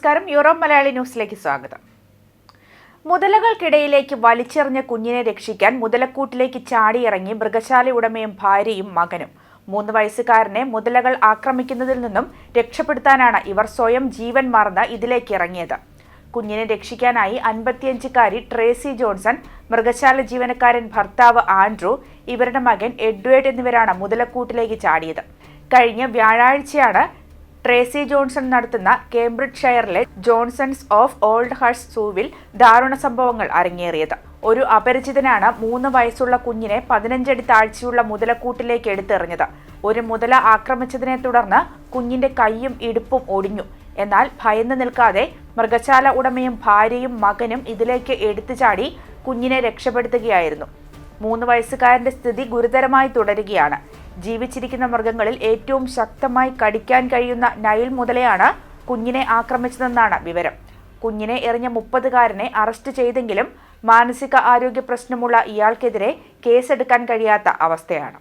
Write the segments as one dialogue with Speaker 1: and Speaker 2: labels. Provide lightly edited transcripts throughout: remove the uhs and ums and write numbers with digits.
Speaker 1: നമസ്കാരം. യൂറോപ്പ് മലയാളി ന്യൂസിലേക്ക് സ്വാഗതം. മുതലകൾക്കിടയിലേക്ക് വലിച്ചെറിഞ്ഞ കുഞ്ഞിനെ രക്ഷിക്കാൻ മുതലക്കൂട്ടിലേക്ക് ചാടിയിറങ്ങി മൃഗശാല ഉടമയും ഭാര്യയും മകനും. 3 വയസ്സുകാരനെ മുതലകൾ ആക്രമിക്കുന്നതിൽ നിന്നും രക്ഷപ്പെടുത്താനാണ് ഇവർ സ്വയം ജീവൻ മറന്ന് ഇതിലേക്ക് ഇറങ്ങിയത്. കുഞ്ഞിനെ രക്ഷിക്കാനായി 55-കാരി ട്രേസി ജോൺസൺ, മൃഗശാല ജീവനക്കാരൻ ഭർത്താവ് ആൻഡ്രൂ, ഇവരുടെ മകൻ എഡ്വേർഡ് എന്നിവരാണ് മുതലക്കൂട്ടിലേക്ക് ചാടിയത്. കഴിഞ്ഞ വ്യാഴാഴ്ചയാണ് ട്രേസി ജോൺസൺ നടത്തുന്ന കേംബ്രിഡ്ജ്ഷയറിലെ ജോൺസൺസ് ഓഫ് ഓൾഡ് ഹഴ്സ് സൂവിൽ ദാരുണ സംഭവങ്ങൾ അരങ്ങേറിയത്. ഒരു അപരിചിതനാണ് 3 വയസ്സുള്ള കുഞ്ഞിനെ 15 അടി താഴ്ചയുള്ള മുതലക്കൂട്ടിലേക്ക് എടുത്തെറിഞ്ഞത്. ഒരു മുതല ആക്രമിച്ചതിനെ തുടർന്ന് കുഞ്ഞിന്റെ കൈയും ഇടുപ്പും ഒടിഞ്ഞു. എന്നാൽ ഭയന്ന് നിൽക്കാതെ മൃഗശാല ഉടമയും ഭാര്യയും മകനും ഇതിലേക്ക് എടുത്തു ചാടി കുഞ്ഞിനെ രക്ഷപ്പെടുത്തുകയായിരുന്നു. 3 വയസ്സുകാരന്റെ സ്ഥിതി ഗുരുതരമായി തുടരുകയാണ്. ജീവിച്ചിരിക്കുന്ന മൃഗങ്ങളിൽ ഏറ്റവും ശക്തമായി കടിക്കാൻ കഴിയുന്ന നൈൽ മുതലയാണ് കുഞ്ഞിനെ ആക്രമിച്ചതെന്നാണ് വിവരം. കുഞ്ഞിനെ എറിഞ്ഞ 30-കാരനെ അറസ്റ്റ് ചെയ്തെങ്കിലും മാനസിക ആരോഗ്യ പ്രശ്നമുള്ള ഇയാൾക്കെതിരെ കേസെടുക്കാൻ കഴിയാത്ത അവസ്ഥയാണ്.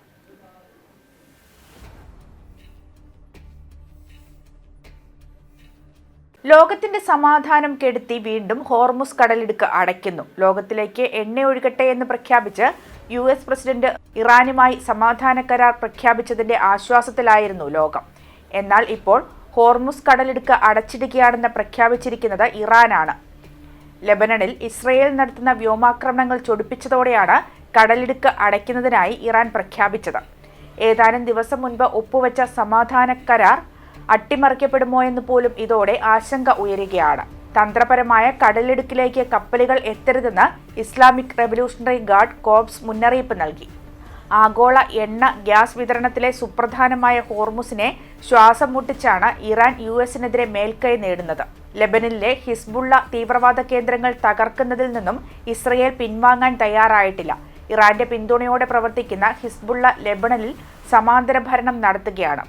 Speaker 1: ലോകത്തിന്റെ സമാധാനം കെടുത്തി വീണ്ടും ഹോർമുസ് കടലിടുക്ക് അടയ്ക്കുന്നു. ലോകത്തിലേക്ക് എണ്ണ ഒഴുകട്ടെ എന്ന് പ്രഖ്യാപിച്ച് US പ്രസിഡന്റ് ഇറാനുമായി സമാധാന കരാർ പ്രഖ്യാപിച്ചതിന്റെ ആശ്വാസത്തിലായിരുന്നു ലോകം. എന്നാൽ ഇപ്പോൾ ഹോർമുസ് കടലിടുക്ക് അടച്ചിടുകയാണെന്ന് പ്രഖ്യാപിച്ചിരിക്കുന്നത് ഇറാനാണ്. ലെബനണിൽ ഇസ്രയേൽ നടത്തുന്ന വ്യോമാക്രമണങ്ങൾ ചൊടിപ്പിച്ചതോടെയാണ് കടലിടുക്ക് അടയ്ക്കുന്നതിനായി ഇറാൻ പ്രഖ്യാപിച്ചത്. ഏതാനും ദിവസം മുൻപ് ഒപ്പുവെച്ച സമാധാന കരാർ അട്ടിമറിക്കപ്പെടുമോ എന്ന് പോലും ഇതോടെ ആശങ്ക ഉയരുകയാണ്. തന്ത്രപരമായ കടലിടുക്കിലേക്ക് കപ്പലുകൾ എത്തരുതെന്ന് ഇസ്ലാമിക് റവല്യൂഷണറി ഗാർഡ് കോർപ്സ് മുന്നറിയിപ്പ് നൽകി. ആഗോള എണ്ണ ഗ്യാസ് വിതരണത്തിലെ സുപ്രധാനമായ ഹോർമുസിനെ ശ്വാസം മുട്ടിച്ചാണ് ഇറാൻ US-നെതിരെ മേൽക്കൈ നേടുന്നത്. ലെബനനിലെ ഹിസ്ബുള്ള തീവ്രവാദ കേന്ദ്രങ്ങൾ തകർക്കുന്നതിൽ നിന്നും ഇസ്രയേൽ പിൻവാങ്ങാൻ തയ്യാറായിട്ടില്ല. ഇറാന്റെ പിന്തുണയോടെ പ്രവർത്തിക്കുന്ന ഹിസ്ബുള്ള ലെബനനിൽ സമാന്തര ഭരണം നടത്തുകയാണ്.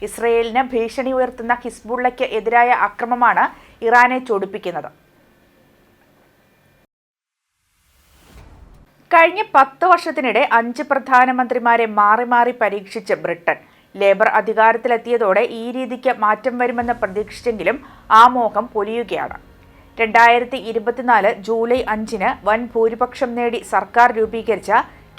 Speaker 1: ഇസ്രയേലിന് ഭീഷണി ഉയർത്തുന്ന ഹിസ്ബുള്ളയ്ക്ക് എതിരായ അക്രമമാണ് ഇറാനെ ചൊടിപ്പിക്കുന്നത്. കഴിഞ്ഞ 10 വർഷത്തിനിടെ 5 പ്രധാനമന്ത്രിമാരെ മാറി മാറി പരീക്ഷിച്ച് ബ്രിട്ടൻ. ലേബർ അധികാരത്തിലെത്തിയതോടെ ഈ രീതിക്ക് മാറ്റം വരുമെന്ന് പ്രതീക്ഷിച്ചെങ്കിലും ആ മോഹം പൊലിയുകയാണ്. 2024 ജൂലൈ 5-ന് വൻ ഭൂരിപക്ഷം നേടി സർക്കാർ രൂപീകരിച്ച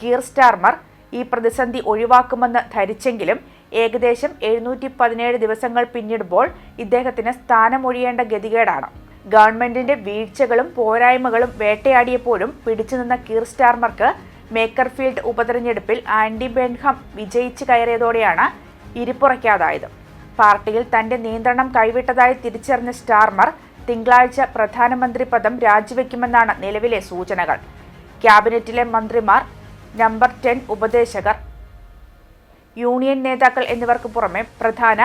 Speaker 1: കീർ സ്റ്റാർമർ ഈ പ്രതിസന്ധി ഒഴിവാക്കുമെന്ന് ധരിച്ചെങ്കിലും ഏകദേശം 717 ദിവസങ്ങൾ പിന്നിടുമ്പോൾ ഇദ്ദേഹത്തിന് സ്ഥാനമൊഴിയേണ്ട ഗതികേടാണ്. ഗവൺമെന്റിന്റെ വീഴ്ചകളും പോരായ്മകളും വേട്ടയാടിയപ്പോഴും പിടിച്ചുനിന്ന കീർ സ്റ്റാർമർക്ക് മേക്കർഫീൽഡ് ഉപതെരഞ്ഞെടുപ്പിൽ ആൻഡി ബെൻഹാം വിജയിച്ചു കയറിയതോടെയാണ് ഇരിപ്പുറയ്ക്കാതായത്. പാർട്ടിയിൽ തന്റെ നിയന്ത്രണം കൈവിട്ടതായി തിരിച്ചറിഞ്ഞ സ്റ്റാർമർ തിങ്കളാഴ്ച പ്രധാനമന്ത്രി പദം രാജിവെക്കുമെന്നാണ് നിലവിലെ സൂചനകൾ. ക്യാബിനറ്റിലെ മന്ത്രിമാർ, നമ്പർ 10 ഉപദേശകർ, യൂണിയൻ നേതാക്കൾ എന്നിവർക്ക് പുറമെ പ്രധാന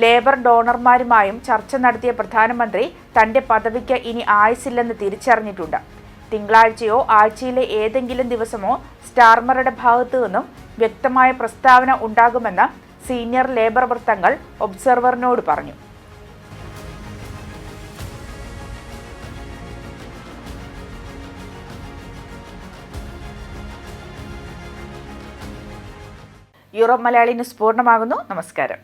Speaker 1: ലേബർ ഡോണർമാരുമായും ചർച്ച നടത്തിയ പ്രധാനമന്ത്രി തന്റെ പദവിക്ക് ഇനി ആയുസില്ലെന്ന് തിരിച്ചറിഞ്ഞിട്ടുണ്ട്. തിങ്കളാഴ്ചയോ ആഴ്ചയിലെ ഏതെങ്കിലും ദിവസമോ സ്റ്റാർമറുടെ ഭാഗത്തു നിന്നും വ്യക്തമായ പ്രസ്താവന ഉണ്ടാകുമെന്ന് സീനിയർ ലേബർ വൃത്തങ്ങൾ ഒബ്സർവറിനോട് പറഞ്ഞു. യൂറോപ്പ് മലയാളി ന്യൂസ് പൂർണ്ണമാകുന്നു. നമസ്കാരം.